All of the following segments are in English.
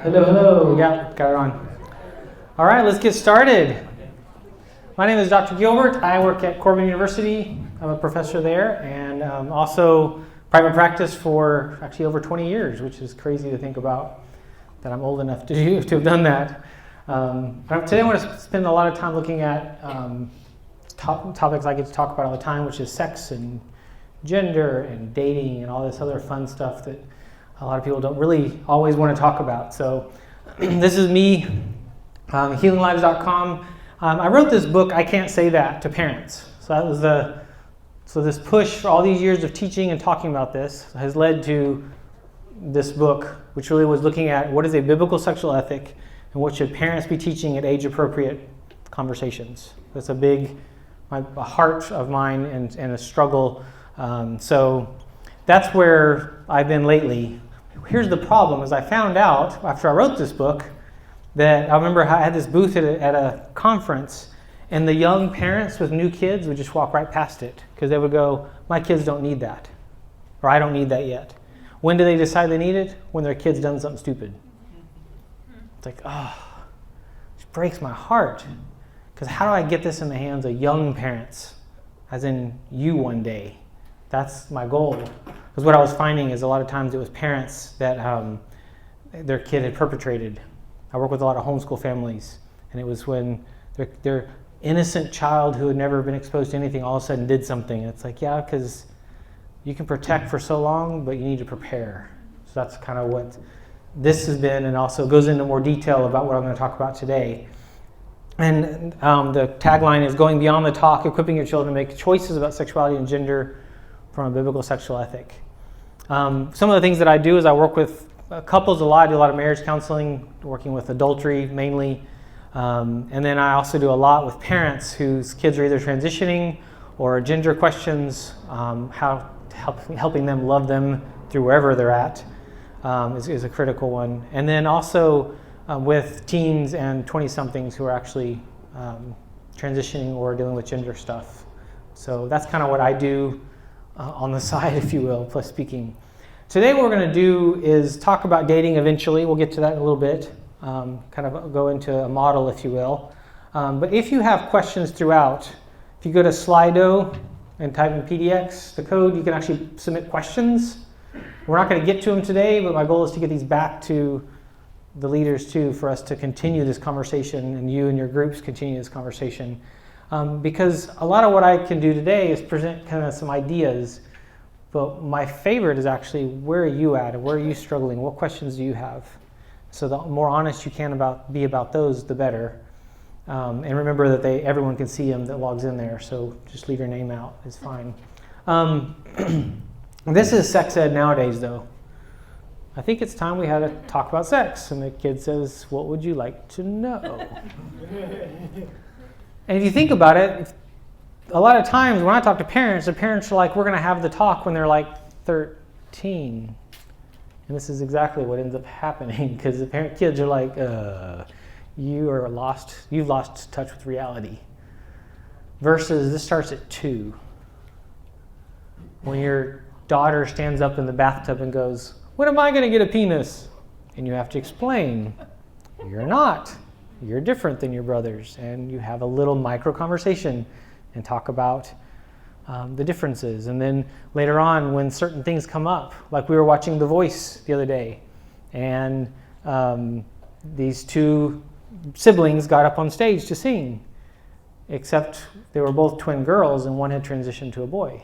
Hello, hello. Yeah, got it on. All right, let's get started. My name is Dr. Gilbert. I work at Corbin University. I'm a professor there, and also private practice for actually over 20 years, which is crazy to think about that I'm old enough to have done that. Today I want to spend a lot of time looking at topics I get to talk about all the time, which is sex and gender and dating and all this other fun stuff that a lot of people don't really always want to talk about. So this is me, healinglives.com. I wrote this book, I Can't Say That, to parents. So that was this push for all these years of teaching and talking about this has led to this book, which really was looking at what is a biblical sexual ethic and what should parents be teaching at age-appropriate conversations. That's a heart of mine and a struggle. So that's where I've been lately. Here's the problem, is I found out after I wrote this book that I remember I had this booth at a conference, and the young parents with new kids would just walk right past it because they would go, my kids don't need that, or I don't need that yet. When do they decide they need it? When their kid's done something stupid. It's like, it breaks my heart, because how do I get this in the hands of young parents, as in you one day? That's my goal. Because what I was finding is a lot of times it was parents that their kid had perpetrated. I work with a lot of homeschool families, and it was when their innocent child who had never been exposed to anything all of a sudden did something. And it's like, yeah, because you can protect for so long, but you need to prepare. So that's kind of what this has been, and also goes into more detail about what I'm going to talk about today. And the tagline is going beyond the talk, equipping your children to make choices about sexuality and gender from a biblical sexual ethic. Some of the things that I do is I work with couples a lot. I do a lot of marriage counseling, working with adultery mainly. And then I also do a lot with parents whose kids are either transitioning or gender questions, helping them love them through wherever they're at is a critical one. And then also with teens and 20-somethings who are actually transitioning or dealing with gender stuff. So that's kind of what I do on the side, if you will, plus speaking. Today what we're going to do is talk about dating eventually. We'll get to that in a little bit, kind of go into a model, if you will. But if you have questions throughout, if you go to Slido and type in PDX, the code, you can actually submit questions. We're not going to get to them today, but my goal is to get these back to the leaders too, for us to continue this conversation, and you and your groups continue this conversation. Because a lot of what I can do today is present kind of some ideas, but my favorite is actually, where are you at and where are you struggling? What questions do you have? So the more honest you can be about those, the better. And remember that everyone can see them that logs in there, so just leave your name out, it's fine. This is sex ed nowadays, though. I think it's time we had to talk about sex, and the kid says, what would you like to know? And if you think about it, a lot of times when I talk to parents, the parents are like, we're going to have the talk when they're like 13. And this is exactly what ends up happening, because the kids are like, you've lost touch with reality. Versus this starts at 2. When your daughter stands up in the bathtub and goes, when am I going to get a penis? And you have to explain, you're not. You're different than your brothers, and you have a little micro conversation and talk about the differences. And then later on, when certain things come up, like we were watching The Voice the other day, and these 2 siblings got up on stage to sing, except they were both twin girls, and one had transitioned to a boy.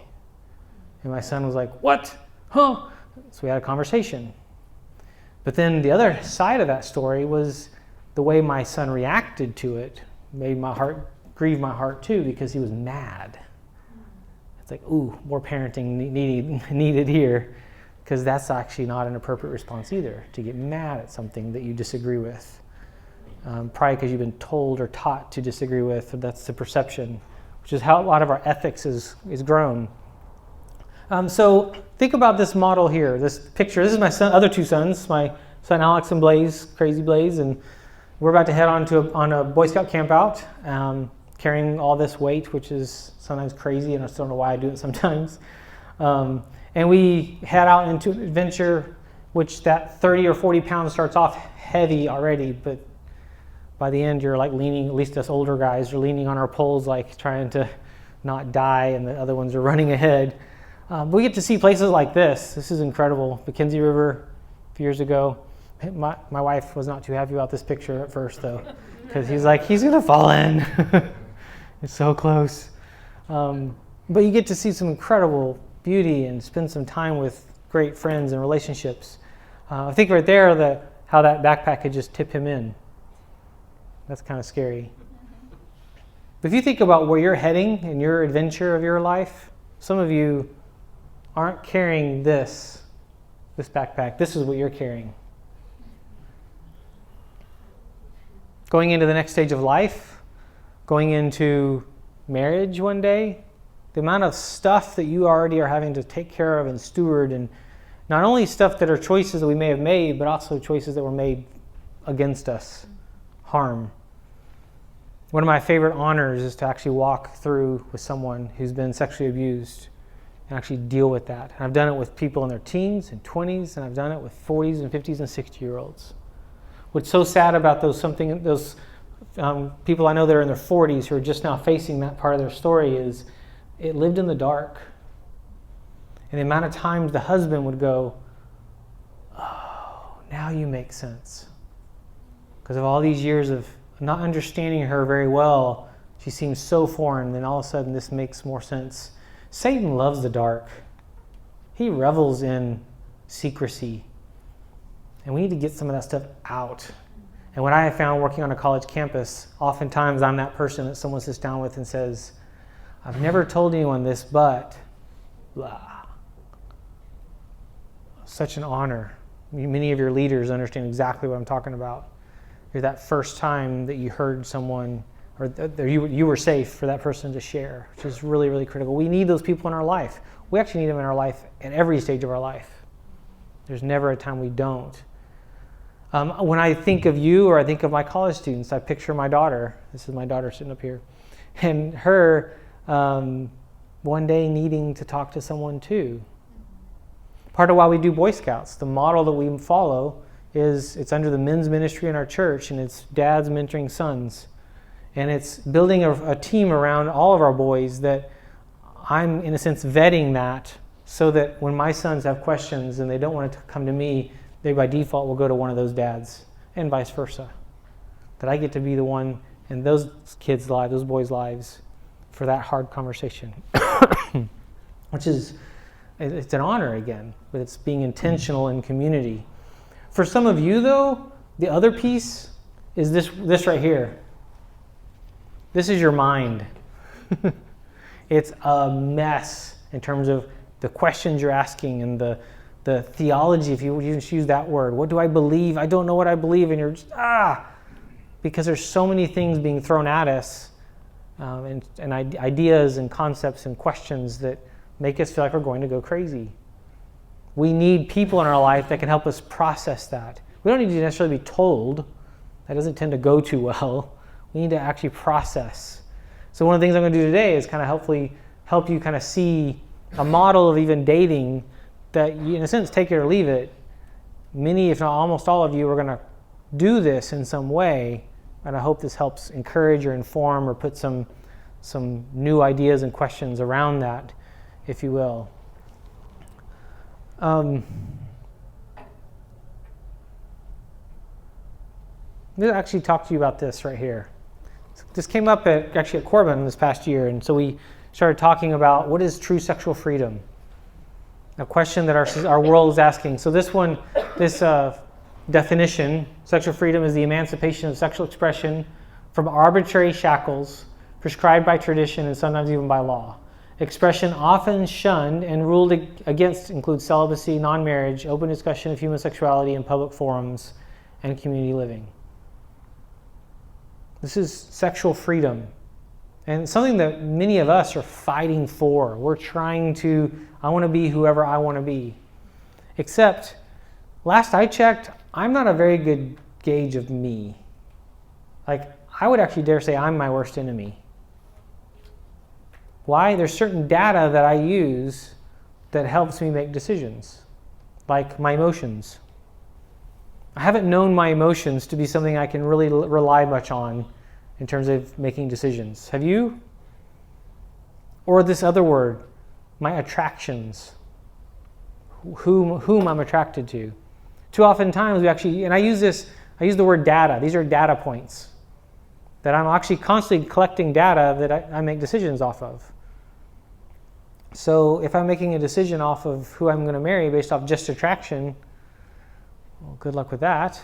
And my son was like, what? Huh? So we had a conversation. But then the other side of that story was the way my son reacted to it grieved my heart too, because he was mad. It's like, ooh, more parenting needed here, because that's actually not an appropriate response either, to get mad at something that you disagree with. Probably because you've been told or taught to disagree with, or that's the perception, which is how a lot of our ethics is grown. So think about this model here, this picture. This is my other 2 sons, my son Alex and Blaze, Crazy Blaze, and we're about to head on a Boy Scout camp out, carrying all this weight, which is sometimes crazy, and I still don't know why I do it sometimes. And we head out into an adventure which that 30 or 40 pounds starts off heavy already, but by the end you're like leaning, at least us older guys are leaning on our poles like trying to not die, and the other ones are running ahead. But we get to see places like this. This is incredible. Mackenzie River a few years ago. My wife was not too happy about this picture at first though, because he's like, he's gonna fall in. It's so close. But you get to see some incredible beauty and spend some time with great friends and relationships. I think right there how that backpack could just tip him in. That's kind of scary. But if you think about where you're heading in your adventure of your life, some of you aren't carrying this backpack. This is what you're carrying. Going into the next stage of life, going into marriage one day, the amount of stuff that you already are having to take care of and steward, and not only stuff that are choices that we may have made, but also choices that were made against us, harm. One of my favorite honors is to actually walk through with someone who's been sexually abused and actually deal with that. And I've done it with people in their teens and 20s, and I've done it with 40s and 50s and 60-year-olds. What's so sad about those people I know that are in their 40s who are just now facing that part of their story is it lived in the dark. And the amount of times the husband would go, oh, now you make sense. Because of all these years of not understanding her very well, she seems so foreign, then all of a sudden this makes more sense. Satan loves the dark. He revels in secrecy. And we need to get some of that stuff out. And what I have found working on a college campus, oftentimes I'm that person that someone sits down with and says, I've never told anyone this, but blah. Such an honor. Many of your leaders understand exactly what I'm talking about. You're that first time that you heard someone, or you were safe for that person to share, which is really, really critical. We need those people in our life. We actually need them in our life at every stage of our life. There's never a time we don't. When I think of you, or I think of my college students, I picture my daughter. This is my daughter sitting up here. And her one day needing to talk to someone too. Part of why we do Boy Scouts, the model that we follow is it's under the men's ministry in our church, and it's dads mentoring sons. And it's building a team around all of our boys that I'm, in a sense, vetting that so that when my sons have questions and they don't want it to come to me, they by default will go to one of those dads, and vice versa. That I get to be the one in those kids' lives, those boys' lives, for that hard conversation. Which is, it's an honor again, but it's being intentional in community. For some of you though, the other piece is this right here. This is your mind. It's a mess in terms of the questions you're asking and the theology, if you just use that word. What do I believe? I don't know what I believe, and you're just, because there's so many things being thrown at us, and ideas and concepts and questions that make us feel like we're going to go crazy. We need people in our life that can help us process that. We don't need to necessarily be told. That doesn't tend to go too well. We need to actually process. So one of the things I'm going to do today is kind of hopefully help you kind of see a model of even dating that you, in a sense, take it or leave it. Many, if not almost all of you, are going to do this in some way, and I hope this helps encourage or inform or put some new ideas and questions around that, if you will. I'm going to actually talk to you about this right here. This came up at Corbin this past year, and so we started talking about what is true sexual freedom. A question that our world is asking. So this definition, sexual freedom is the emancipation of sexual expression from arbitrary shackles prescribed by tradition and sometimes even by law. Expression often shunned and ruled against includes celibacy, non-marriage, open discussion of human sexuality in public forums, and community living. This is sexual freedom, and something that many of us are fighting for. We're trying to, I want to be whoever I want to be. Except, last I checked, I'm not a very good gauge of me. Like, I would actually dare say I'm my worst enemy. Why? There's certain data that I use that helps me make decisions, like my emotions. I haven't known my emotions to be something I can really rely much on in terms of making decisions. Have you? Or this other word, my attractions. Whom I'm attracted to. Too often times we actually, and I use the word data. These are data points that I'm actually constantly collecting data that I make decisions off of. So if I'm making a decision off of who I'm going to marry based off just attraction, well, good luck with that.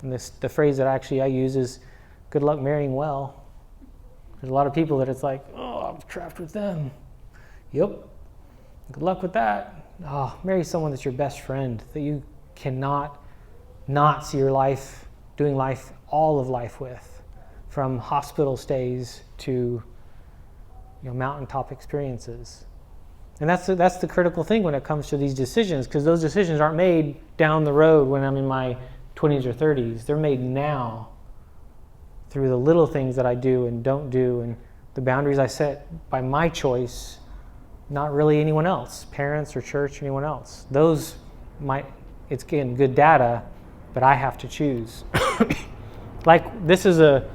And the phrase that I use is, good luck marrying well. There's a lot of people that it's like, oh, I'm trapped with them. Yep. Good luck with that. Oh, marry someone that's your best friend, that you cannot not see your life, doing life, all of life with, from hospital stays to mountaintop experiences. And that's the critical thing when it comes to these decisions, because those decisions aren't made down the road when I'm in my 20s or 30s. They're made now through the little things that I do and don't do, and the boundaries I set by my choice, not really anyone else, parents or church or anyone else. It's again good data, but I have to choose. Like this is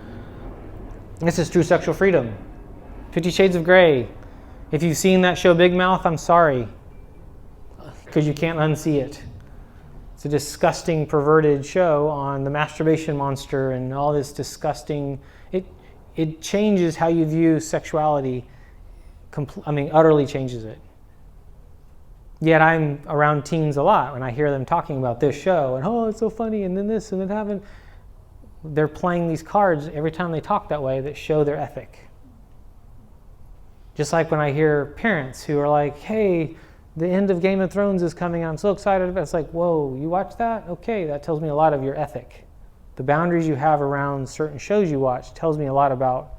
true sexual freedom. 50 Shades of Grey. If you've seen that show Big Mouth, I'm sorry, because you can't unsee it. It's a disgusting, perverted show on the masturbation monster and all this disgusting. It changes how you view sexuality. Utterly changes it. Yet I'm around teens a lot when I hear them talking about this show and oh, it's so funny, and then this and then happened. They're playing these cards every time they talk that way that show their ethic. Just like when I hear parents who are like, hey, the end of Game of Thrones is coming, I'm so excited about it. It's like, whoa, you watch that? Okay, that tells me a lot of your ethic. The boundaries you have around certain shows you watch tells me a lot about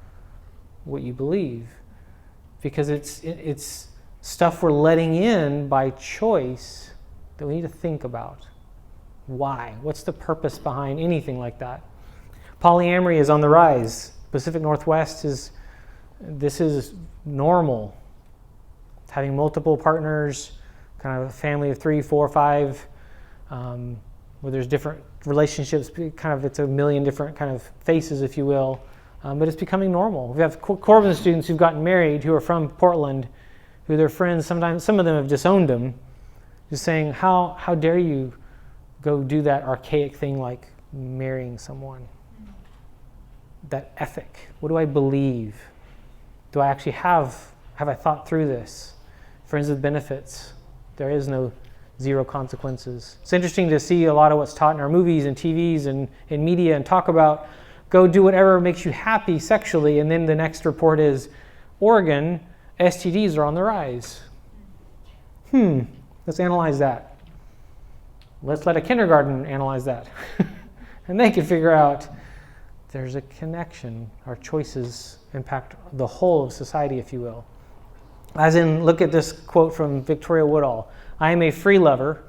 what you believe. Because it's stuff we're letting in by choice that we need to think about. Why? What's the purpose behind anything like that? Polyamory is on the rise. Pacific Northwest this is normal. Having multiple partners, kind of a family of 3, 4, 5, where there's different relationships, it's a million different kind of faces, if you will. But it's becoming normal. We have Corbin students who've gotten married who are from Portland, who their friends, sometimes some of them have disowned them, just saying, how dare you go do that archaic thing like marrying someone? That ethic. What do I believe? Do I actually have I thought through this? Friends with benefits. There is no zero consequences. It's interesting to see a lot of what's taught in our movies and TVs and in media and talk about go do whatever makes you happy sexually, and then the next report is Oregon, STDs are on the rise. Let's analyze that. Let's let a kindergarten analyze that. And they can figure out there's a connection. Our choices impact the whole of society, if you will. As in, look at this quote from Victoria Woodall. I am a free lover.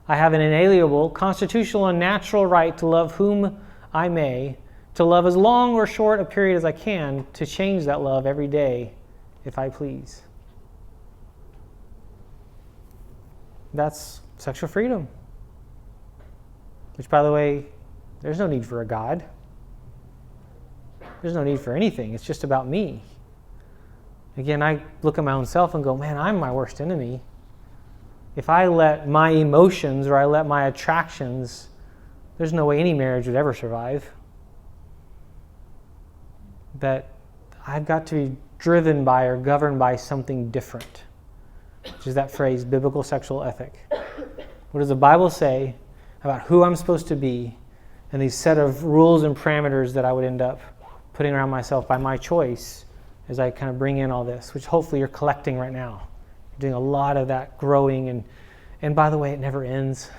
I have an inalienable, constitutional, and natural right to love whom I may, to love as long or short a period as I can, to change that love every day if I please. That's sexual freedom. Which, by the way, there's no need for a God. There's no need for anything. It's just about me. Again, I look at my own self and go, man, I'm my worst enemy. If I let my emotions or I let my attractions, there's no way any marriage would ever survive. That I've got to be driven by or governed by something different, which is that phrase, biblical sexual ethic. What does the Bible say about who I'm supposed to be and these set of rules and parameters that I would end up putting around myself by my choice as I kind of bring in all this, which hopefully you're collecting right now. You're doing a lot of that growing, and by the way, it never ends.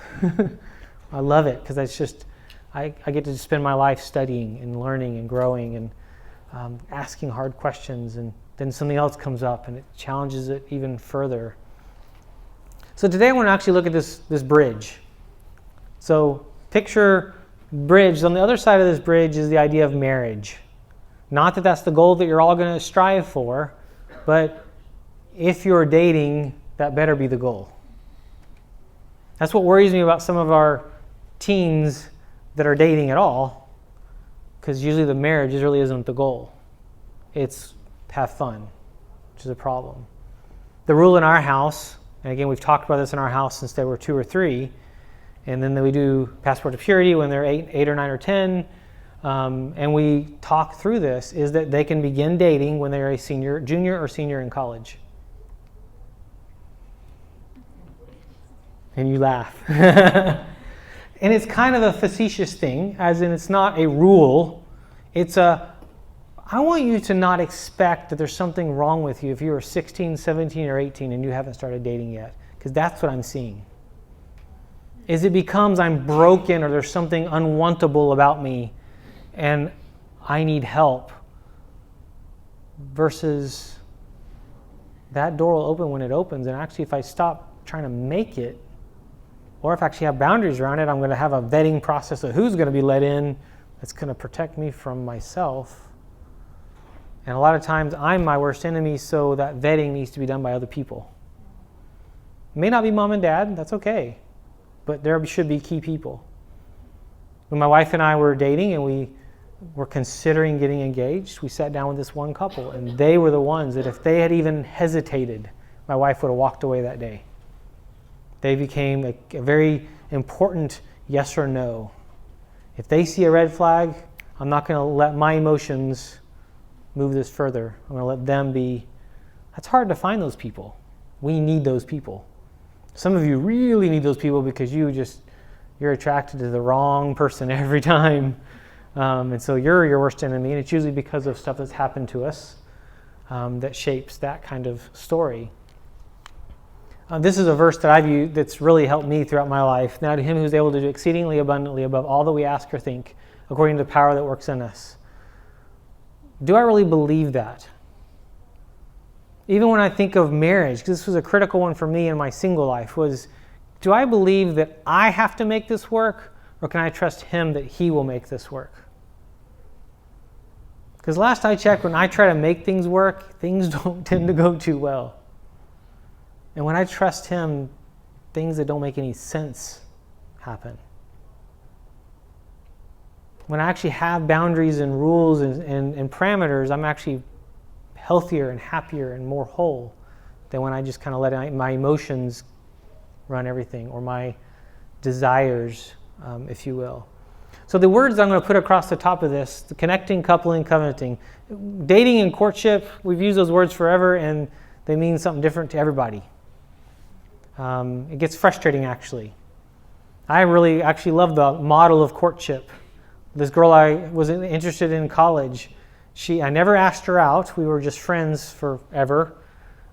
I love it because it's just, I get to spend my life studying and learning and growing and asking hard questions, and then something else comes up and it challenges it even further. So today I want to actually look at this bridge. So picture bridge. On the other side of this bridge is the idea of marriage. Not that that's the goal that you're all going to strive for, but if you're dating, that better be the goal. That's what worries me about some of our teens that are dating at all, because usually the marriage really isn't the goal. It's have fun, which is a problem. The rule in our house, and again, we've talked about this in our house since they were 2 or 3, and then we do passport to purity when they're 8 or 9 or 10, and we talk through this, is that they can begin dating when they're a junior or senior in college. And you laugh. And it's kind of a facetious thing, as in it's not a rule. I want you to not expect that there's something wrong with you if you are 16, 17, or 18 and you haven't started dating yet, because that's what I'm seeing. Is it becomes I'm broken or there's something unwantable about me and I need help, versus that door will open when it opens, and actually if I stop trying to make it, or if I actually have boundaries around it, I'm going to have a vetting process of who's going to be let in that's going to protect me from myself. And a lot of times I'm my worst enemy, so that vetting needs to be done by other people. It may not be mom and dad, that's okay. But there should be key people. When my wife and I were dating and we were considering getting engaged, we sat down with this one couple, and they were the ones that if they had even hesitated, my wife would have walked away that day. They became a very important yes or no. If they see a red flag, I'm not going to let my emotions move this further. I'm going to let them be. That's hard to find those people. We need those people. Some of you really need those people because you're attracted to the wrong person every time. And so you're your worst enemy, and it's usually because of stuff that's happened to us that shapes that kind of story. This is a verse that I've used that's really helped me throughout my life. Now to him who's able to do exceedingly abundantly above all that we ask or think, according to the power that works in us. Do I really believe that? Even when I think of marriage, because this was a critical one for me in my single life, was do I believe that I have to make this work, or can I trust him that he will make this work? Because last I checked, when I try to make things work, things don't tend to go too well. And when I trust him, things that don't make any sense happen. When I actually have boundaries and rules and parameters, I'm actually healthier and happier and more whole than when I just kind of let my emotions run everything, or my desires, if you will. So the words I'm going to put across the top of this, the connecting, coupling, covenanting. Dating and courtship, we've used those words forever, and they mean something different to everybody. It gets frustrating, actually. I really actually love the model of courtship. This girl I was interested in college, I never asked her out. We were just friends forever.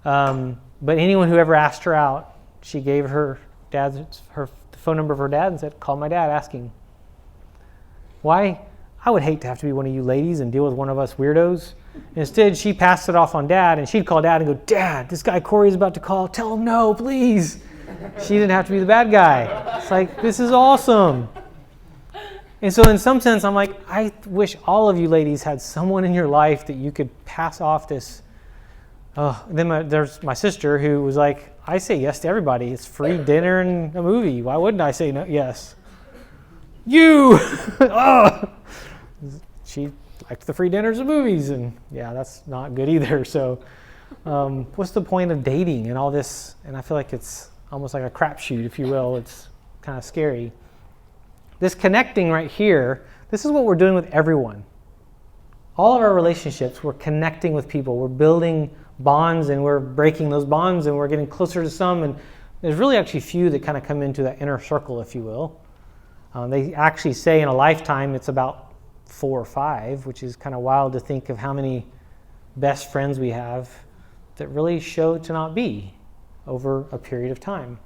But anyone who ever asked her out, she gave the phone number of her dad and said, call my dad, ask him. Why? I would hate to have to be one of you ladies and deal with one of us weirdos. Instead, she passed it off on dad, and she'd call dad and go, Dad, this guy Corey's about to call. Tell him no, please. She didn't have to be the bad guy. It's like, this is awesome. And so in some sense, I'm like, I wish all of you ladies had someone in your life that you could pass off this. Then there's my sister who was like, I say yes to everybody. It's free dinner and a movie. Why wouldn't I say no? Yes? You! She liked the free dinners and movies, and yeah, that's not good either. So what's the point of dating and all this? And I feel like it's almost like a crapshoot, if you will. It's kind of scary. This connecting right here, this is what we're doing with everyone. All of our relationships, we're connecting with people. We're building bonds, and we're breaking those bonds, and we're getting closer to some. And there's really actually few that kind of come into that inner circle, if you will. They actually say in a lifetime it's about 4 or 5, which is kind of wild to think of how many best friends we have that really show to not be over a period of time,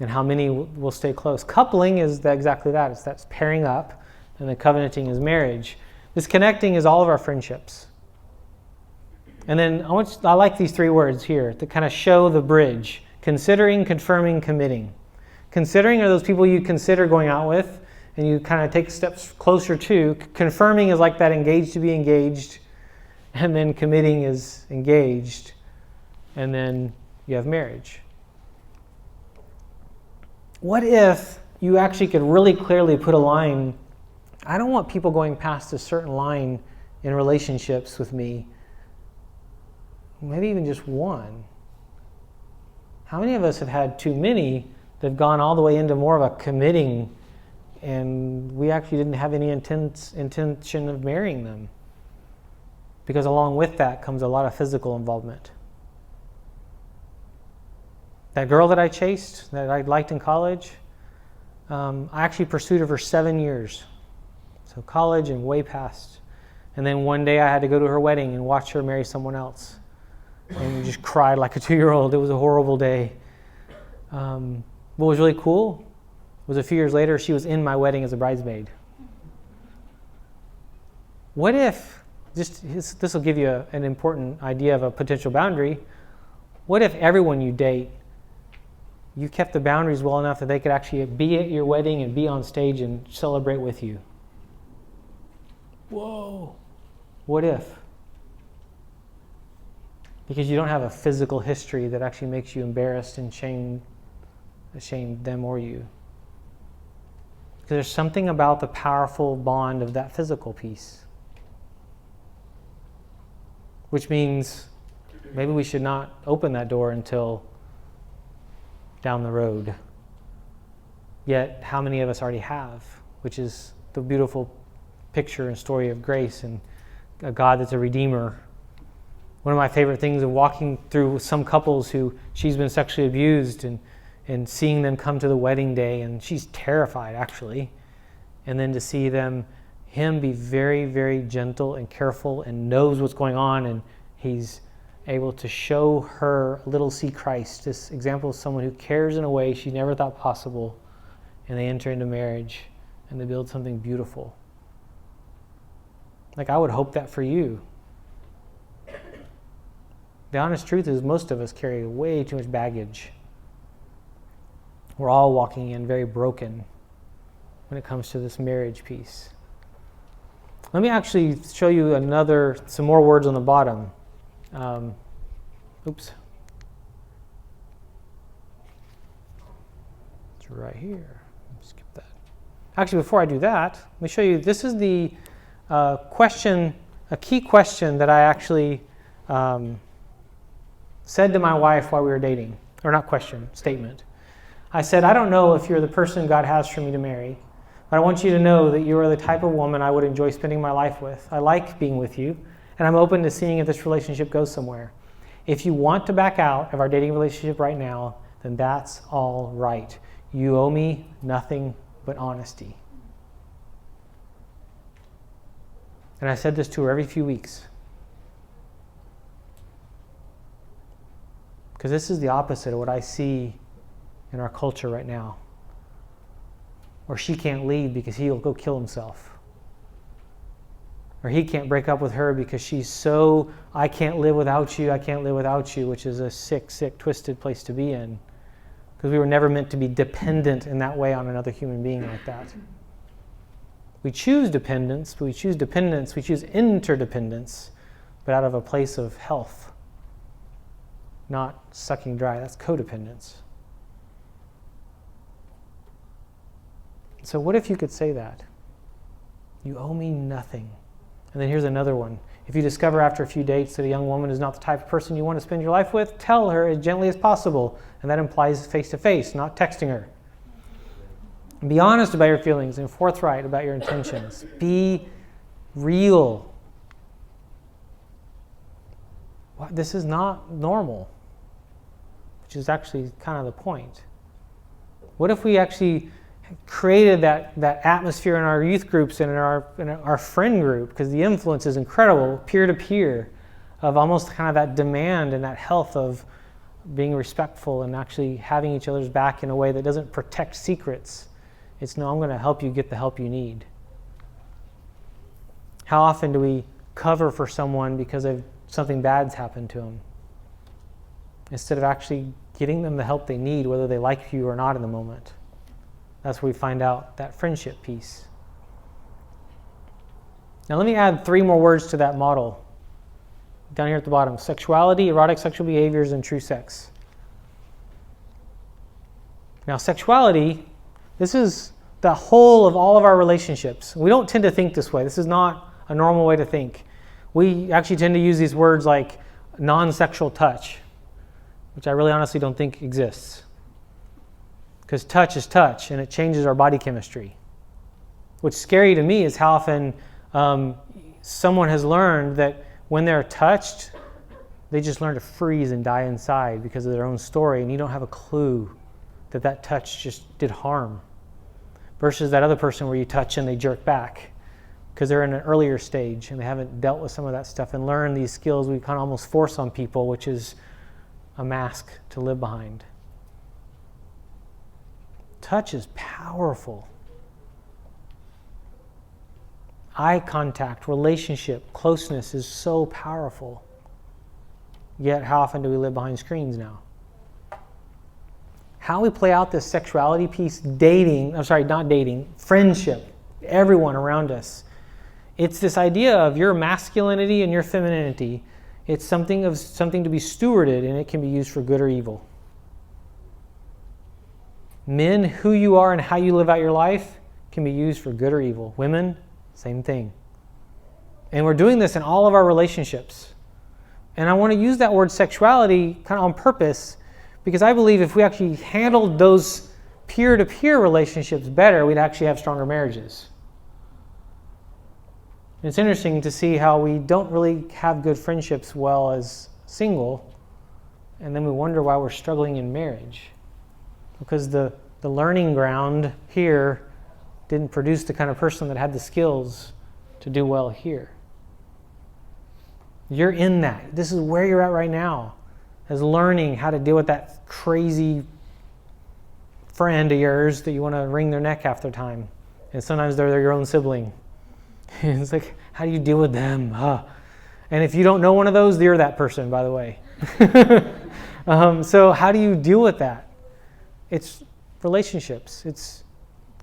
and how many will stay close. Coupling is exactly that. That's pairing up, and the covenanting is marriage. This connecting is all of our friendships. And then I like these 3 words here to kind of show the bridge. Considering, confirming, committing. Considering are those people you consider going out with, and you kind of take steps closer to. Confirming is like that engaged to be engaged, and then committing is engaged, and then you have marriage. What if you actually could really clearly put a line. I don't want people going past a certain line in relationships with me. Maybe even just one. How many of us have had too many that have gone all the way into more of a committing, and we actually didn't have any intention of marrying them? Because along with that comes a lot of physical involvement. That girl that I chased, that I liked in college, I actually pursued her for 7 years. So college and way past. And then one day I had to go to her wedding and watch her marry someone else. And just cried like a 2-year-old. It was a horrible day. What was really cool was a few years later, she was in my wedding as a bridesmaid. What if, this will give you an important idea of a potential boundary. What if everyone you date, you kept the boundaries well enough that they could actually be at your wedding and be on stage and celebrate with you? Whoa. What if? Because you don't have a physical history that actually makes you embarrassed and ashamed them or you. Because there's something about the powerful bond of that physical piece. Which means maybe we should not open that door until down the road. Yet, how many of us already have? Which is the beautiful picture and story of grace and a God that's a redeemer. One of my favorite things of walking through some couples who she's been sexually abused and seeing them come to the wedding day, and she's terrified actually. And then to see him be very, very gentle and careful and knows what's going on, and he's able to show her little see Christ. This example of someone who cares in a way she never thought possible, and they enter into marriage and they build something beautiful. Like, I would hope that for you. The honest truth is most of us carry way too much baggage. We're all walking in very broken when it comes to this marriage piece. Let me actually show you some more words on the bottom. Oops. It's right here. Skip that. Actually, before I do that, let me show you. This is the question, a key question that I actually said to my wife while we were dating. Or not question, statement. I said, I don't know if you're the person God has for me to marry, but I want you to know that you are the type of woman I would enjoy spending my life with. I like being with you, and I'm open to seeing if this relationship goes somewhere. If you want to back out of our dating relationship right now, then that's all right. You owe me nothing but honesty. And I said this to her every few weeks. Because this is the opposite of what I see in our culture right now. Or she can't leave because he'll go kill himself. Or he can't break up with her because she's so, I can't live without you, which is a sick, twisted place to be in. Because we were never meant to be dependent in that way on another human being like that. We choose dependence, we choose interdependence, but out of a place of health. Not sucking dry, that's codependence. So what if you could say that? You owe me nothing. And then here's another one. If you discover after a few dates that a young woman is not the type of person you want to spend your life with, tell her as gently as possible. And that implies face-to-face, not texting her. Be honest about your feelings and forthright about your intentions. Be real. This is not normal, which is actually kind of the point. What if we actually created that atmosphere in our youth groups and in our friend group, because the influence is incredible, peer-to-peer, of almost kind of that demand and that health of being respectful and actually having each other's back in a way that doesn't protect secrets. It's, no, I'm going to help you get the help you need. How often do we cover for someone because of something bad's happened to them, instead of actually getting them the help they need, whether they like you or not in the moment? That's where we find out that friendship piece. Now let me add 3 more words to that model. Down here at the bottom: sexuality, erotic sexual behaviors, and true sex. Now sexuality, This is the whole of all of our relationships. We don't tend to think this way. This is not a normal way to think. We actually tend to use these words like non-sexual touch, which I really honestly don't think exists. Because touch is touch, and it changes our body chemistry. What's scary to me is how often someone has learned that when they're touched, they just learn to freeze and die inside because of their own story, and you don't have a clue that that touch just did harm. Versus that other person where you touch and they jerk back because they're in an earlier stage and they haven't dealt with some of that stuff and learned these skills we kind of almost force on people, which is a mask to live behind. Touch is powerful. Eye contact, relationship, closeness is so powerful. Yet how often do we live behind screens now? How we play out this sexuality piece, friendship, everyone around us. It's this idea of your masculinity and your femininity. It's something to be stewarded, and it can be used for good or evil. Men, who you are and how you live out your life can be used for good or evil. Women, same thing. And we're doing this in all of our relationships. And I want to use that word sexuality kind of on purpose, because I believe if we actually handled those peer-to-peer relationships better, we'd actually have stronger marriages. And it's interesting to see how we don't really have good friendships well as single, and then we wonder why we're struggling in marriage. Because the learning ground here didn't produce the kind of person that had the skills to do well here. You're in that. This is where you're at right now, as learning how to deal with that crazy friend of yours that you want to wring their neck half the time. And sometimes they're your own sibling. And it's like, how do you deal with them? And if you don't know one of those, you're that person, by the way. So how do you deal with that? It's relationships. It's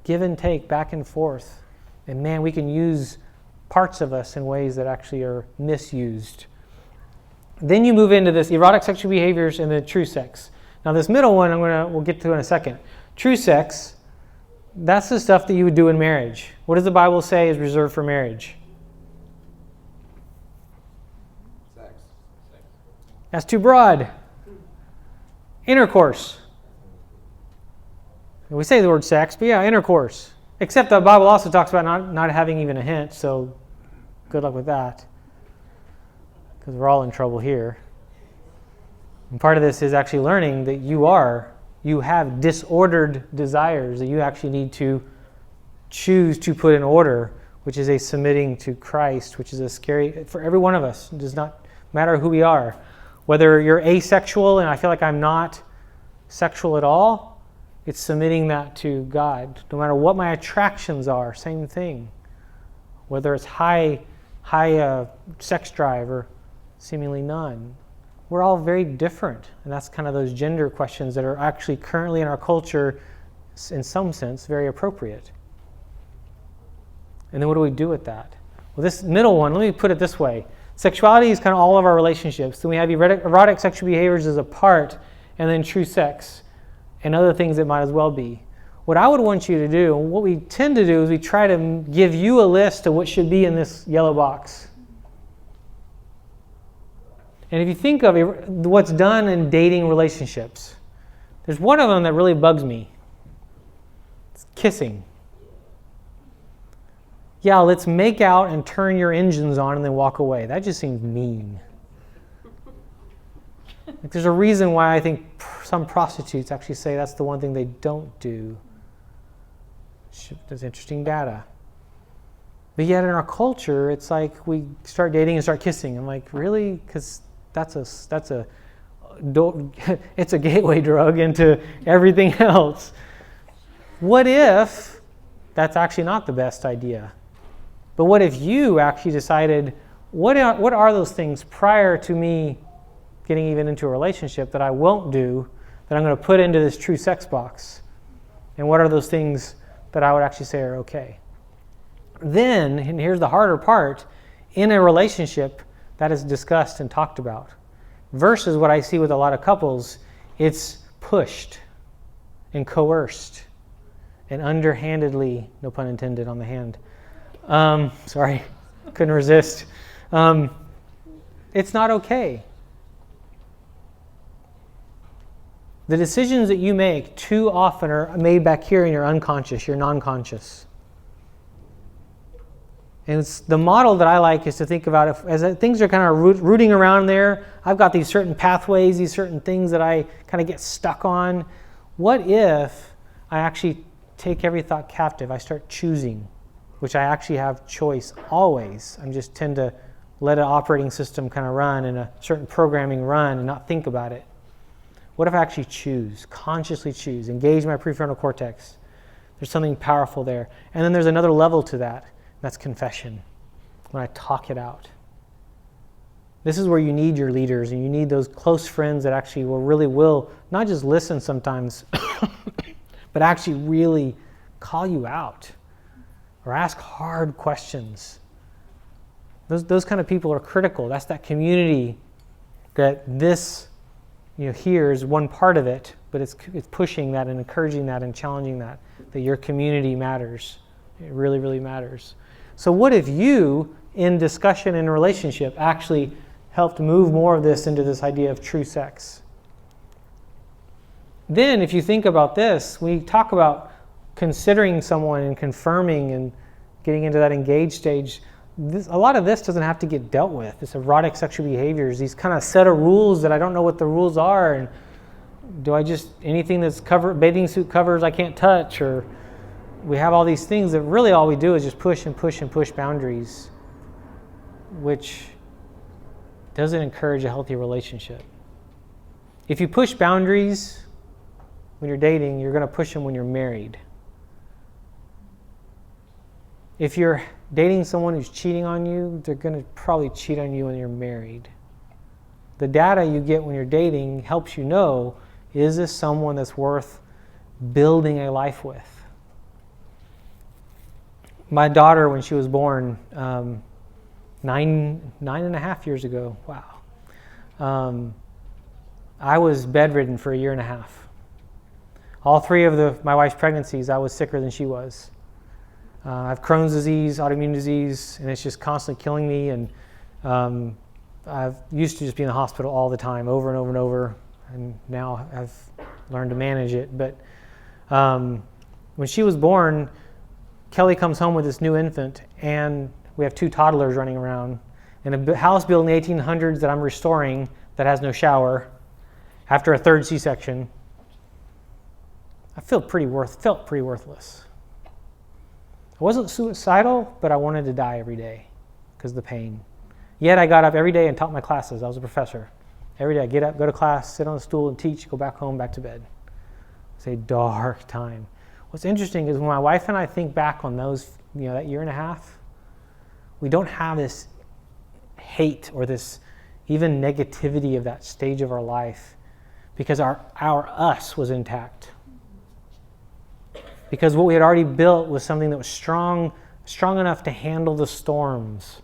give and take, back and forth. And man, we can use parts of us in ways that actually are misused. Then you move into this erotic sexual behaviors and the true sex. Now this middle one we'll get to in a second. True sex, that's the stuff that you would do in marriage. What does the Bible say is reserved for marriage? Sex. That's too broad. Intercourse. We say the word sex, but yeah, intercourse. Except the Bible also talks about not having even a hint, so good luck with that. Because we're all in trouble here. And part of this is actually learning that you have disordered desires that you actually need to choose to put in order, which is a submitting to Christ, which is a scary, for every one of us. It does not matter who we are. Whether you're asexual and I feel like I'm not sexual at all, it's submitting that to God. No matter what my attractions are, same thing. Whether it's high sex drive or seemingly none. We're all very different. And that's kind of those gender questions that are actually currently in our culture, in some sense, very appropriate. And then what do we do with that? Well, this middle one, let me put it this way. Sexuality is kind of all of our relationships. Then we have erotic sexual behaviors as a part, and then true sex, and other things that might as well be. What I would want you to do, and what we tend to do, is we try to give you a list of what should be in this yellow box. And if you think of what's done in dating relationships, there's one of them that really bugs me. It's kissing. Yeah, let's make out and turn your engines on and then walk away. That just seems mean. Like, there's a reason why I think some prostitutes actually say that's the one thing they don't do. There's interesting data. But yet in our culture, it's like we start dating and start kissing. I'm like, really? Because it's a gateway drug into everything else. What if that's actually not the best idea? But what if you actually decided, what are those things prior to me getting even into a relationship that I won't do, that I'm going to put into this true sex box? And what are those things that I would actually say are okay? Then, and here's the harder part, in a relationship that is discussed and talked about, versus what I see with a lot of couples, it's pushed and coerced and underhandedly, no pun intended on the hand. Sorry, couldn't resist. It's not okay. The decisions that you make too often are made back here in your unconscious, your non-conscious. And it's the model that I like is to think about as things are kind of rooting around there. I've got these certain pathways, these certain things that I kind of get stuck on. What if I actually take every thought captive? I start choosing, which I actually have choice always. I just tend to let an operating system kind of run and a certain programming run and not think about it. What if I actually choose, consciously choose, engage my prefrontal cortex? There's something powerful there. And then there's another level to that. That's confession, when I talk it out. This is where you need your leaders and you need those close friends that actually will not just listen sometimes, but actually really call you out or ask hard questions. Those kind of people are critical. That's that community that this here is one part of it, but it's pushing that and encouraging that and challenging that your community matters. It really, really matters. So what if you, in discussion and relationship, actually helped move more of this into this idea of true sex? Then, if you think about this, we talk about considering someone and confirming and getting into that engaged stage. A lot of this doesn't have to get dealt with. This erotic sexual behaviors, these kind of set of rules that I don't know what the rules are, and do I just, anything that's bathing suit covers I can't touch, or we have all these things that really all we do is just push and push and push boundaries, which doesn't encourage a healthy relationship. If you push boundaries when you're dating, you're going to push them when you're married. If you're dating someone who's cheating on you, they're going to probably cheat on you when you're married. The data you get when you're dating helps you know, is this someone that's worth building a life with? My daughter, when she was born, 9.5 years ago, wow. I was bedridden for 1.5 years. All 3 of my wife's pregnancies, I was sicker than she was. I have Crohn's disease, autoimmune disease, and it's just constantly killing me. And I've used to just be in the hospital all the time, over and over and over. And now I've learned to manage it. But when she was born, Kelly comes home with this new infant, and we have 2 toddlers running around in a house built in the 1800s that I'm restoring that has no shower after a 3rd C-section. I felt pretty worthless. I wasn't suicidal, but I wanted to die every day because of the pain. Yet I got up every day and taught my classes. I was a professor. Every day I get up, go to class, sit on a stool and teach, go back home, back to bed. It's a dark time. What's interesting is when my wife and I think back on those, that 1.5 years, we don't have this hate or this even negativity of that stage of our life because our us was intact. Because what we had already built was something that was strong enough to handle the storms.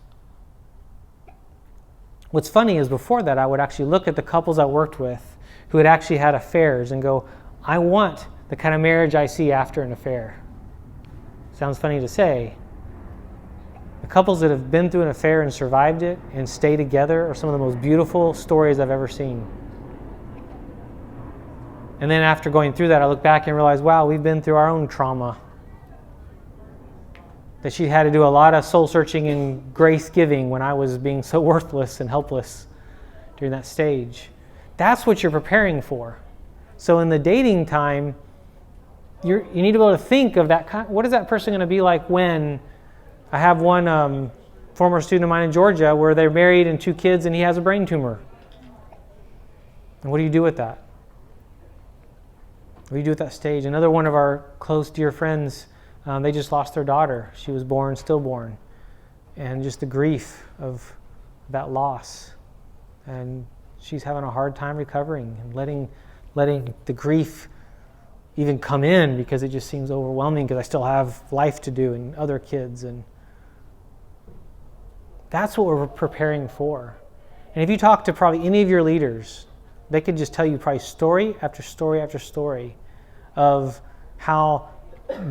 What's funny is before that, I would actually look at the couples I worked with who had actually had affairs and go, I want the kind of marriage I see after an affair. Sounds funny to say. The couples that have been through an affair and survived it and stay together are some of the most beautiful stories I've ever seen. And then after going through that, I look back and realize, wow, we've been through our own trauma. That she had to do a lot of soul searching and grace giving when I was being so worthless and helpless during that stage. That's what you're preparing for. So in the dating time, you need to be able to think of that. What is that person going to be like when I have one former student of mine in Georgia where they're married and 2 kids and he has a brain tumor. And what do you do with that? What do you do at that stage? Another one of our close, dear friends, they just lost their daughter. She was stillborn. And just the grief of that loss. And she's having a hard time recovering and letting the grief even come in because it just seems overwhelming because I still have life to do and other kids. And that's what we're preparing for. And if you talk to probably any of your leaders, they could just tell you probably story after story after story of how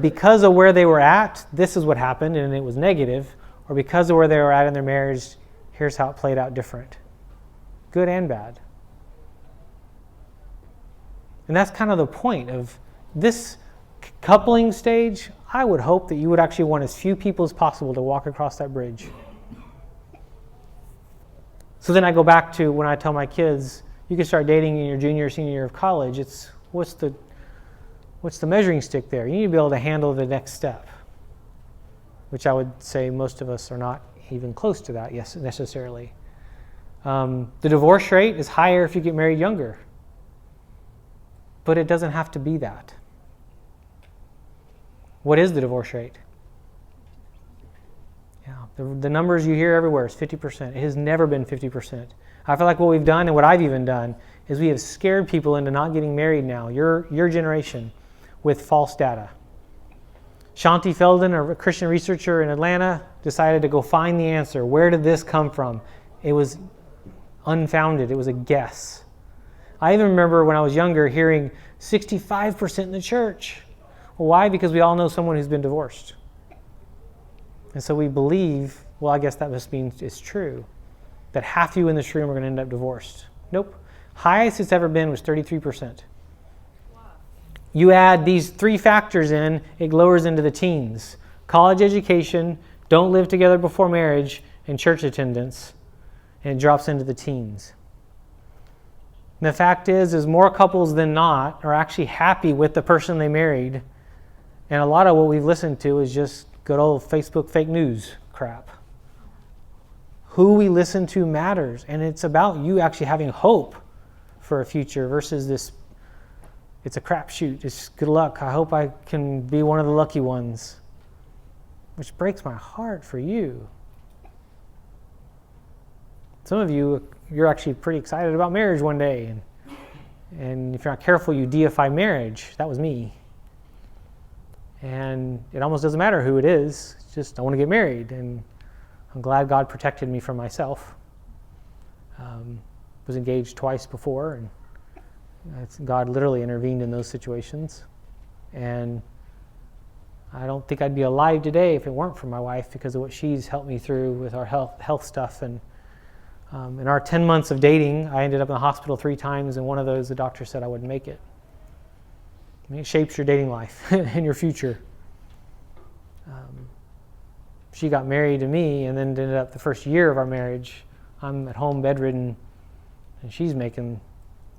because of where they were at, this is what happened and it was negative, or because of where they were at in their marriage, here's how it played out different. Good and bad. And that's kind of the point of this coupling stage. I would hope that you would actually want as few people as possible to walk across that bridge. So then I go back to when I tell my kids, you can start dating in your junior or senior year of college. It's what's the measuring stick there? You need to be able to handle the next step, which I would say most of us are not even close to that, yes, necessarily. The divorce rate is higher if you get married younger, but it doesn't have to be that. What is the divorce rate? Yeah, the numbers you hear everywhere is 50%. It has never been 50%. I feel like what we've done and what I've even done is we have scared people into not getting married now, your generation, with false data. Shanti Feldon, a Christian researcher in Atlanta, decided to go find the answer. Where did this come from? It was unfounded. It was a guess. I even remember when I was younger hearing 65% in the church. Well, why? Because we all know someone who's been divorced. And so we believe, well, I guess that must mean it's true, that half you in this room are going to end up divorced. Nope. Highest it's ever been was 33%. You add these three factors in, it lowers into the teens. College education, don't live together before marriage, and church attendance, and it drops into the teens. And the fact is more couples than not are actually happy with the person they married, and a lot of what we've listened to is just good old Facebook fake news crap. Who we listen to matters, and it's about you actually having hope for a future versus this, it's a crapshoot, it's good luck, I hope I can be one of the lucky ones. Which breaks my heart for you. Some of you, you're actually pretty excited about marriage one day, and if you're not careful, you deify marriage. That was me. And it almost doesn't matter who it is, it's just I want to get married, and I'm glad God protected me from myself. Was engaged twice before, and God literally intervened in those situations. And I don't think I'd be alive today if it weren't for my wife because of what she's helped me through with our health stuff. And in our 10 months of dating, I ended up in the hospital 3 times, and one of those the doctor said I wouldn't make it. I mean, it shapes your dating life and your future. She got married to me, and then ended up the first year of our marriage, I'm at home bedridden, and she's making,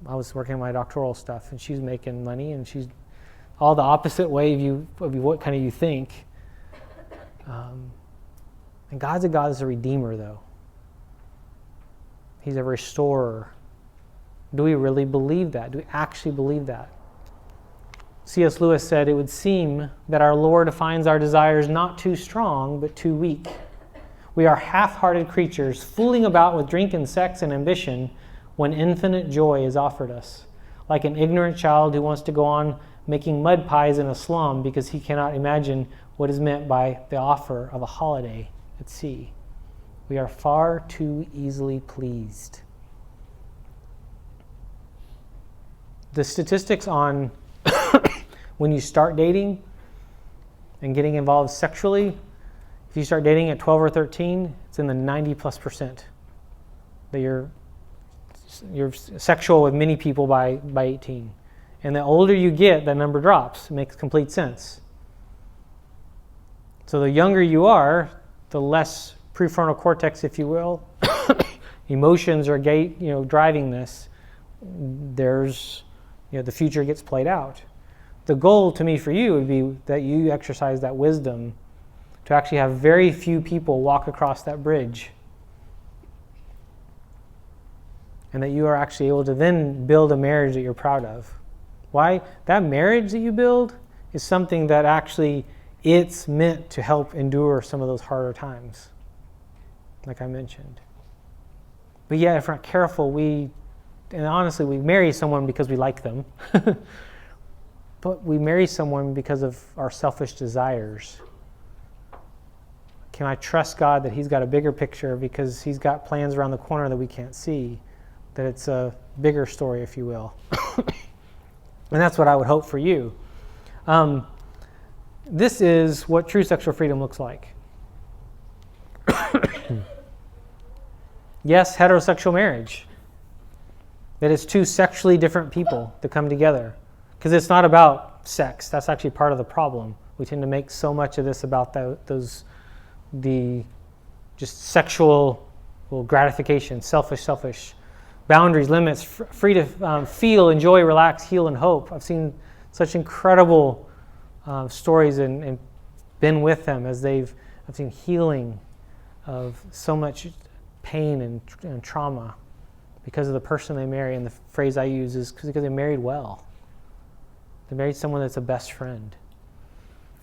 I was working on my doctoral stuff, and she's making money, and she's all the opposite way of what kind of you think. And God's a God that's a redeemer, though. He's a restorer. Do we really believe that? Do we actually believe that? C.S. Lewis said, "It would seem that our Lord finds our desires not too strong, but too weak. We are half-hearted creatures, fooling about with drink and sex and ambition when infinite joy is offered us, like an ignorant child who wants to go on making mud pies in a slum because he cannot imagine what is meant by the offer of a holiday at sea. We are far too easily pleased." The statistics on when you start dating and getting involved sexually, if you start dating at 12 or 13, it's in the 90+% that you're sexual with many people by 18. And the older you get, that number drops. It makes complete sense. So the younger you are, the less prefrontal cortex, if you will, emotions are driving this. There's, the future gets played out. The goal to me for you would be that you exercise that wisdom to actually have very few people walk across that bridge. And that you are actually able to then build a marriage that you're proud of. Why? That marriage that you build is something that actually it's meant to help endure some of those harder times, like I mentioned. But yeah, if we're not careful, we marry someone because we like them. But we marry someone because of our selfish desires. Can I trust God that He's got a bigger picture because He's got plans around the corner that we can't see? That it's a bigger story, if you will. And that's what I would hope for you. this is what true sexual freedom looks like. Yes, heterosexual marriage. That it's two sexually different people that come together. Because it's not about sex. That's actually part of the problem. We tend to make so much of this about the just sexual gratification, selfish, boundaries, limits, free to feel, enjoy, relax, heal, and hope. I've seen such incredible stories and been with them as I've seen healing of so much pain and trauma because of the person they marry. And the phrase I use is because they married well. They married someone that's a best friend.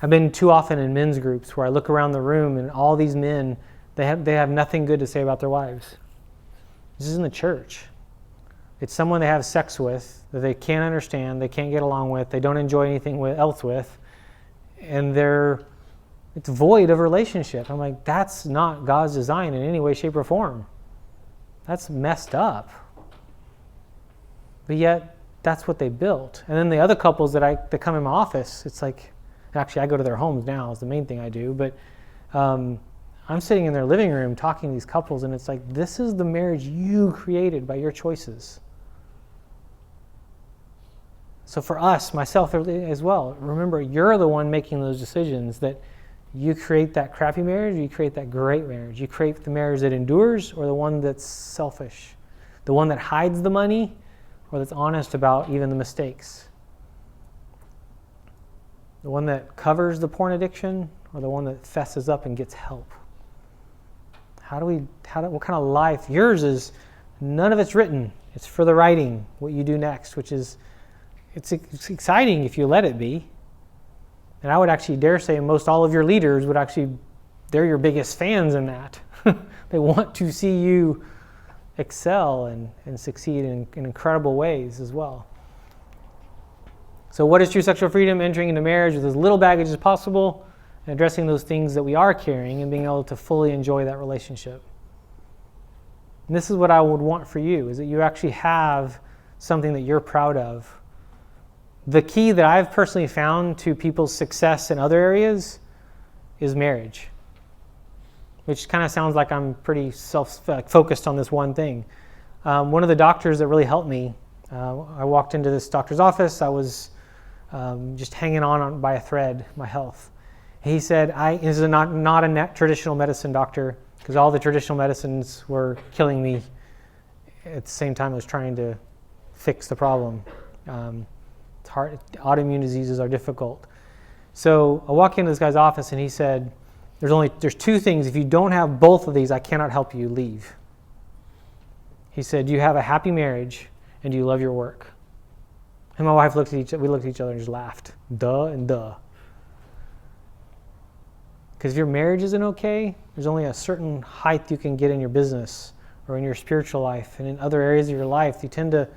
I've been too often in men's groups where I look around the room and all these men, they have nothing good to say about their wives. This isn't the church. It's someone they have sex with that they can't understand, they can't get along with, they don't enjoy anything else with, and it's void of relationship. I'm like, that's not God's design in any way, shape, or form. That's messed up. But yet, that's what they built. And then the other couples that come in my office, it's like, actually I go to their homes now is the main thing I do, but I'm sitting in their living room talking to these couples, and it's like, this is the marriage you created by your choices. So for us, myself as well, remember, you're the one making those decisions, that you create that crappy marriage, or you create that great marriage. You create the marriage that endures, or the one that's selfish. The one that hides the money, or that's honest about even the mistakes. The one that covers the porn addiction, or the one that fesses up and gets help. What kind of life? Yours is, none of it's written. It's for the writing, what you do next, which is, it's exciting if you let it be. And I would actually dare say most all of your leaders they're your biggest fans in that. They want to see you excel and succeed in incredible ways as well. So what is true sexual freedom? Entering into marriage with as little baggage as possible, and addressing those things that we are carrying and being able to fully enjoy that relationship. And this is what I would want for you, is that you actually have something that you're proud of. The key that I've personally found to people's success in other areas is marriage, which kind of sounds like I'm pretty focused on this one thing. One of the doctors that really helped me, I walked into this doctor's office. I was just hanging on by a thread, my health. He said, this is not a traditional medicine doctor, because all the traditional medicines were killing me at the same time I was trying to fix the problem. It's hard. Autoimmune diseases are difficult. So I walk into this guy's office and he said, there's two things. If you don't have both of these, I cannot help you. Leave. He said, do you have a happy marriage and do you love your work? And my wife looked at each other and just laughed. Duh and duh. Because if your marriage isn't okay, there's only a certain height you can get in your business or in your spiritual life, and in other areas of your life, you tend to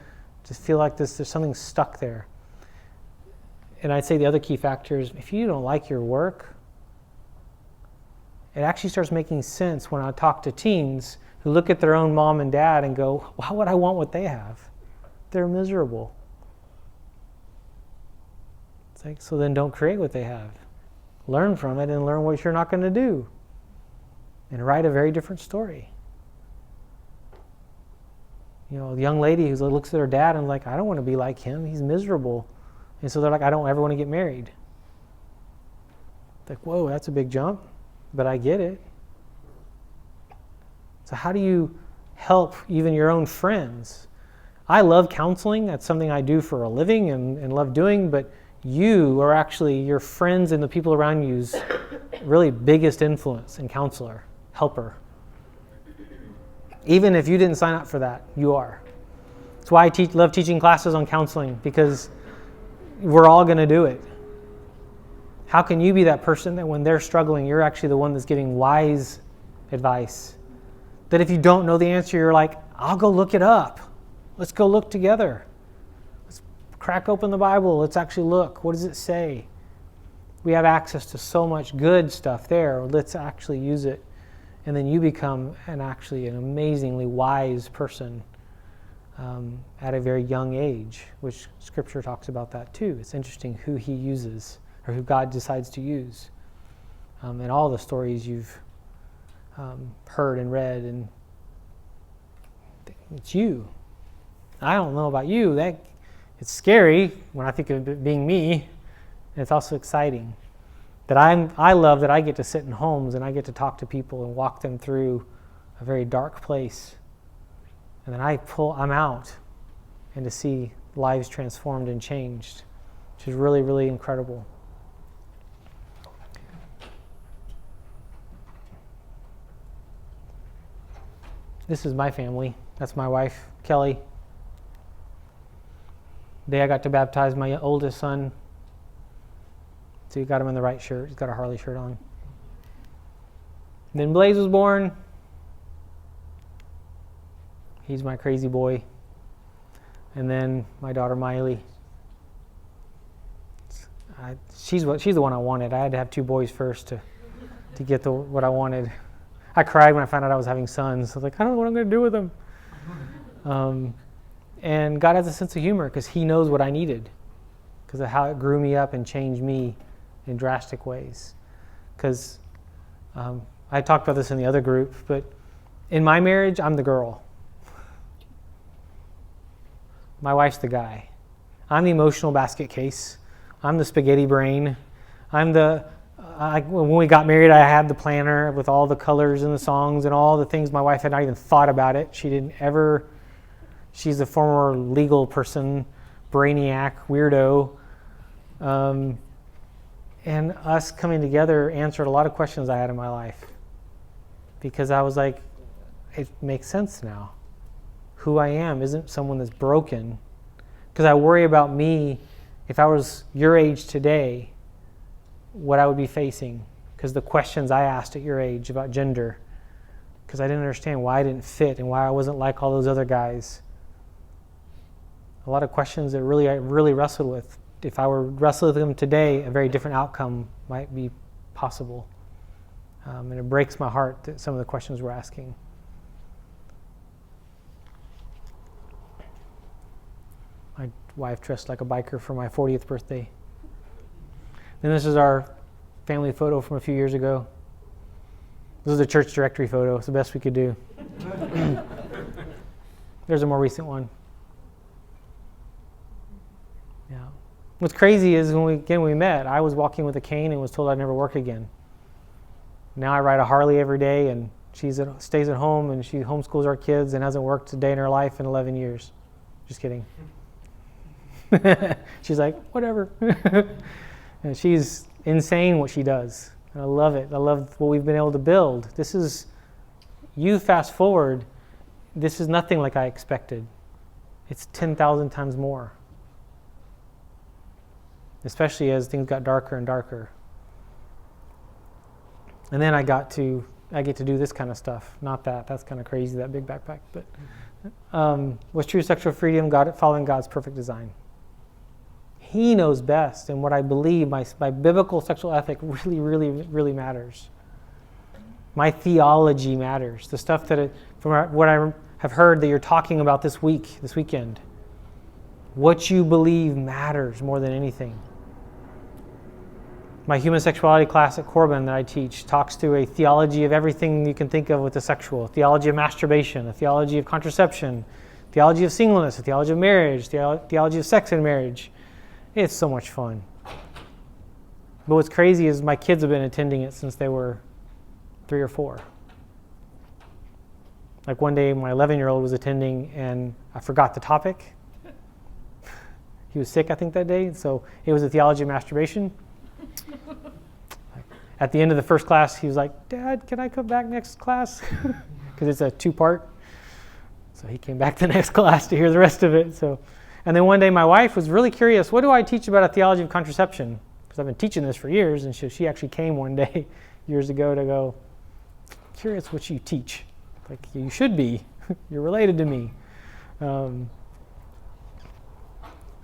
just feel like there's something stuck there. And I'd say the other key factor is, if you don't like your work, it actually starts making sense when I talk to teens who look at their own mom and dad and go, why would I want what they have? They're miserable. It's like, so then don't create what they have. Learn from it and learn what you're not going to do. And write a very different story. You know, a young lady who looks at her dad and like, I don't want to be like him. He's miserable. And so they're like, I don't ever want to get married. It's like, whoa, that's a big jump. But I get it. So how do you help even your own friends? I love counseling. That's something I do for a living and love doing. But you are actually, your friends and the people around you's really biggest influence and counselor, helper. Even if you didn't sign up for that, you are. That's why I love teaching classes on counseling, because we're all going to do it. How can you be that person that when they're struggling, you're actually the one that's giving wise advice? That if you don't know the answer, you're like, I'll go look it up. Let's go look together. Let's crack open the Bible. Let's actually look. What does it say? We have access to so much good stuff there. Let's actually use it. And then you become an amazingly wise person at a very young age, which Scripture talks about that too. It's interesting who he uses or who God decides to use. And all the stories you've heard and read, and it's you. I don't know about you. It's scary when I think of it being me, and it's also exciting. That I love that I get to sit in homes and I get to talk to people and walk them through a very dark place. And then I'm out, and to see lives transformed and changed, which is really, really incredible. This is my family. That's my wife, Kelly. The day I got to baptize my oldest son. So you got him in the right shirt. He's got a Harley shirt on. And then Blaze was born. He's my crazy boy. And then my daughter Miley. She's the one I wanted. I had to have 2 boys first to get what I wanted. I cried when I found out I was having sons. I was like, I don't know what I'm going to do with them. And God has a sense of humor because He knows what I needed, because of how it grew me up and changed me in drastic ways. Because I talked about this in the other group, but in my marriage, I'm the girl. My wife's the guy. I'm the emotional basket case. I'm the spaghetti brain. When we got married, I had the planner with all the colors and the songs and all the things. My wife had not even thought about it. She's a former legal person, brainiac, weirdo. And us coming together answered a lot of questions I had in my life. Because I was like, it makes sense now. Who I am isn't someone that's broken. Because I worry about me, if I was your age today, what I would be facing. Because the questions I asked at your age about gender, because I didn't understand why I didn't fit and why I wasn't like all those other guys. A lot of questions that I really wrestled with. If I were wrestling with them today, a very different outcome might be possible. And it breaks my heart that some of the questions we're asking. My wife dressed like a biker for my 40th birthday. Then this is our family photo from a few years ago. This is a church directory photo. It's the best we could do. There's a more recent one. Yeah. What's crazy is when we met, I was walking with a cane and was told I'd never work again. Now I ride a Harley every day, and she stays at home, and she homeschools our kids and hasn't worked a day in her life in 11 years. Just kidding. She's like, whatever. And she's insane what she does. And I love it. I love what we've been able to build. You fast forward, this is nothing like I expected. It's 10,000 times more. Especially as things got darker and darker. And then I get to do this kind of stuff. Not that. That's kind of crazy, that big backpack. But what's true sexual freedom? Following God's perfect design. He knows best, and what I believe, my biblical sexual ethic really, really, really matters. My theology matters. The stuff from what I have heard that you're talking about this weekend. What you believe matters more than anything. My human sexuality class at Corbin that I teach talks through a theology of everything you can think of with the sexual. A theology of masturbation, a theology of contraception, theology of singleness, a theology of marriage, theology of sex in marriage. It's so much fun. But what's crazy is my kids have been attending it since they were 3 or 4. Like one day my 11-year-old was attending and I forgot the topic. He was sick, I think, that day. So it was a theology of masturbation. At the end of the first class, he was like, Dad, can I come back next class? Because it's a 2-part. So he came back the next class to hear the rest of it. And then one day my wife was really curious, what do I teach about a theology of contraception? Because I've been teaching this for years, and she actually came one day years ago to go, curious what you teach. Like, you should be. You're related to me.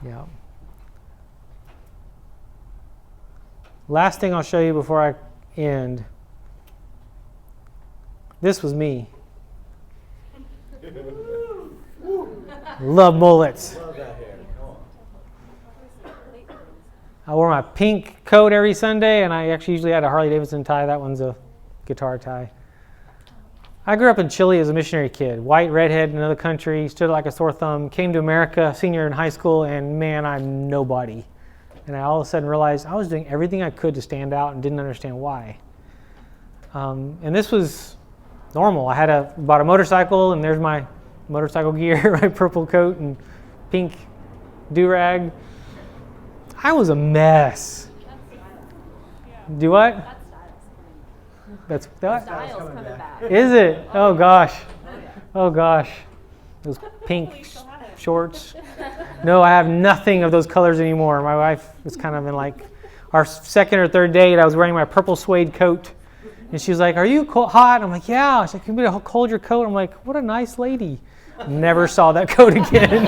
Yeah. Last thing I'll show you before I end. This was me. Love mullets. I wore my pink coat every Sunday, and I actually usually had a Harley Davidson tie. That one's a guitar tie. I grew up in Chile as a missionary kid. White, redhead in another country, stood like a sore thumb, came to America, senior in high school, and man, I'm nobody. And I all of a sudden realized I was doing everything I could to stand out and didn't understand why. And this was normal. I bought a motorcycle, and there's my motorcycle gear, my purple coat and pink do-rag. I was a mess. Do what? That's that? Style's coming back. Is it? Oh gosh. Oh gosh. Those pink shorts. No, I have nothing of those colors anymore. My wife was kind of in like our second or third date. I was wearing my purple suede coat. And she was like, "Are you hot?" I'm like, "Yeah." She's like, "Can we hold your coat?" I'm like, "What a nice lady." Never saw that coat again.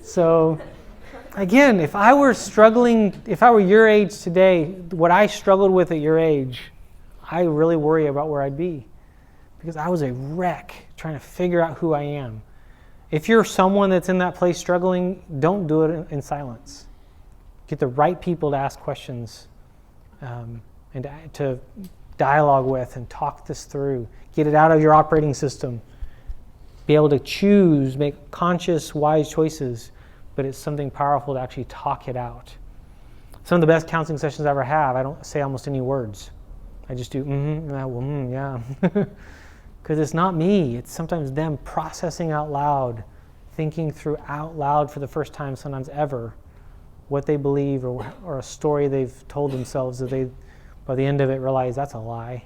So, again, if I were your age today, what I struggled with at your age, I really worry about where I'd be. Because I was a wreck trying to figure out who I am. If you're someone that's in that place struggling, don't do it in silence. Get the right people to ask questions and to dialogue with and talk this through. Get it out of your operating system. Be able to choose, make conscious, wise choices, but it's something powerful to actually talk it out. Some of the best counseling sessions I ever have, I don't say almost any words. I just do, yeah. Because it's not me. It's sometimes them processing out loud, thinking through out loud for the first time, sometimes ever, what they believe or a story they've told themselves that they, by the end of it, realize that's a lie.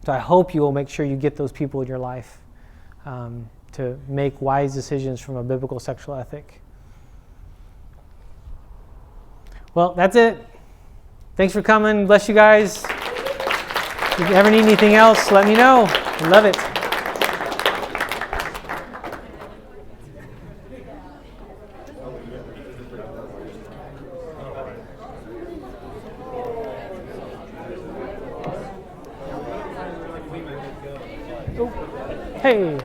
So I hope you will make sure you get those people in your life to make wise decisions from a biblical sexual ethic. Well, that's it. Thanks for coming. Bless you guys. If you ever need anything else, let me know. I love it. Oh, hey.